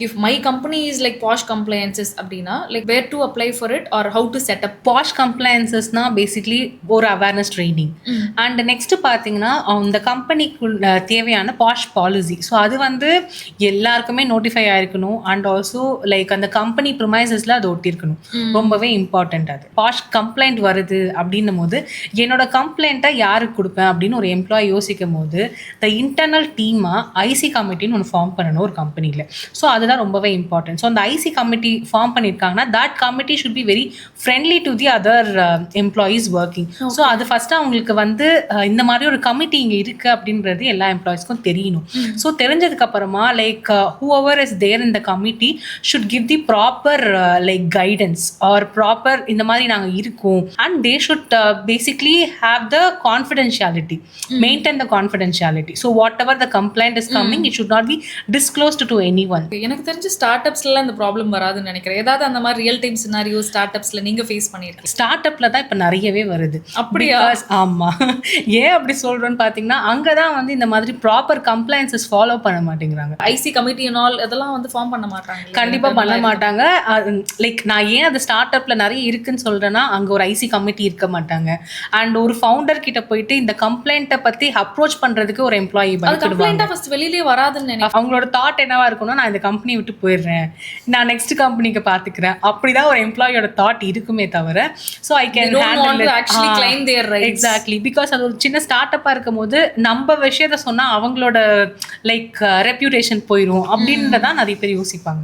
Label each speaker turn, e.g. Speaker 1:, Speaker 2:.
Speaker 1: If my company is like posh compliances அப்படின்னா like where to apply for it or how to set up?
Speaker 2: POSH கம்ப்ளைன்சஸ்னா basically ஒரு awareness training. And next பார்த்தீங்கன்னா அந்த கம்பெனிக்குள்ள தேவையான bash policy. So அது வந்து எல்லாருக்குமே நோட்டிஃபை ஆயிருக்கணும். அண்ட் ஆல்சோ லைக் அந்த கம்பெனி ப்ரிமைசஸ்ல அது ஒட்டியிருக்கணும். ரொம்பவே இம்பார்ட்டன்ட். அது பாஷ் கம்ப்ளைண்ட் வருது அப்படின்னும் போது என்னோட கம்ப்ளைண்ட்டை யாருக்கு கொடுப்பேன் அப்படின்னு ஒரு எம்ப்ளாயி யோசிக்கும் போது த இன்டர்னல் டீமாக ஐசி கமிட்டின்னு ஒன்று ஃபார்ம் பண்ணணும் ஒரு கம்பெனியில். ஸோ அதுதான் ரொம்பவே இம்பார்ட்டன்ட். ஸோ அந்த ஐசி கமிட்டி ஃபார்ம் பண்ணியிருக்காங்கன்னா that committee should be very friendly to the other employees working. So அது ஃபர்ஸ்ட் அவங்களுக்கு வந்து இந்த மாதிரி ஒரு கமிட்டி இங்கே இருக்கு அப்படின்றது எல்லா எம்ப்ளாயீஸ்க்கும் தெரியணும். ஸோ தெரிஞ்சதுக்கு அப்புறமா like whoever is there in the committee should give the proper like guidance or proper இந்த மாதிரி நாங்கள் இருக்கோம். And they should basically have the confidentiality, maintain the confidentiality. So whatever the complaint is coming it should not be disclosed to anyone.
Speaker 1: எனக்கு தெரிஞ்சு start அப்ஸ்லாம் இந்த problem வராதுன்னு நினைக்கிறேன். ஏதாவது அந்த மாதிரி ரியல் டைம் சினாரியோ ஸ்டார்ட் அப்ஸ்ல நீங்க face பண்ணிருக்கீங்க?
Speaker 2: ஸ்டார்ட் அப்ல தான் இப்போ நிறையவே வருது.
Speaker 1: அப்படியா?
Speaker 2: ஆமா. ஏன் அப்படி சொல்றேன்னு பாத்தீங்கன்னா அங்கதான் வந்து இந்த மாதிரி ப்ராப்பர் கம்ப்ளைன்சஸ் ஃபாலோ பண்ண மாட்டேங்கிறாங்க.
Speaker 1: ஐசி கமிட்டி அண்ட் ஆல் இதெல்லாம் வந்து ஃபார்ம் பண்ண மாட்டாங்க.
Speaker 2: கண்டிப்பா பண்ண மாட்டாங்க. லைக் நான் ஏன் அது ஸ்டார்ட் அப்ல நிறைய இருக்குன்னு சொல்றேன்னா அங்க ஒரு ஐசி கமிட்டி இருக்க மாட்டாங்க. அண்ட் ஒரு ஃபவுண்டர் கிட்ட போயிட்டு இந்த கம்ப்ளைண்ட்டை பத்தி அப்ரோச் பண்றதுக்கு ஒரு எம்ப்ளாயி
Speaker 1: பயப்படுவாங்க. ஃபர்ஸ்ட் வெளியிலே வராதுன்னு நினைக்கிறேன்.
Speaker 2: அவங்களோட தாட் என்னவா இருக்கும்னா நான் இந்த கம்பெனி விட்டு போயிடுறேன், நான் நெக்ஸ்ட் கம்பெனிக்கு பாத்துக்கிறேன், அப்படிதான் ஒரு எம்ப்ளாயோட தாட் இருக்குமே தவிர. So I can exactly because அது ஒரு சின்ன ஸ்டார்ட் அப்பா இருக்கும் போது நம்ம விஷயத்த சொன்னா அவங்களோட லைக் ரெப்யூட்டேஷன் போயிடும் அப்படின்றதான் நிறைய பேர் யோசிப்பாங்க.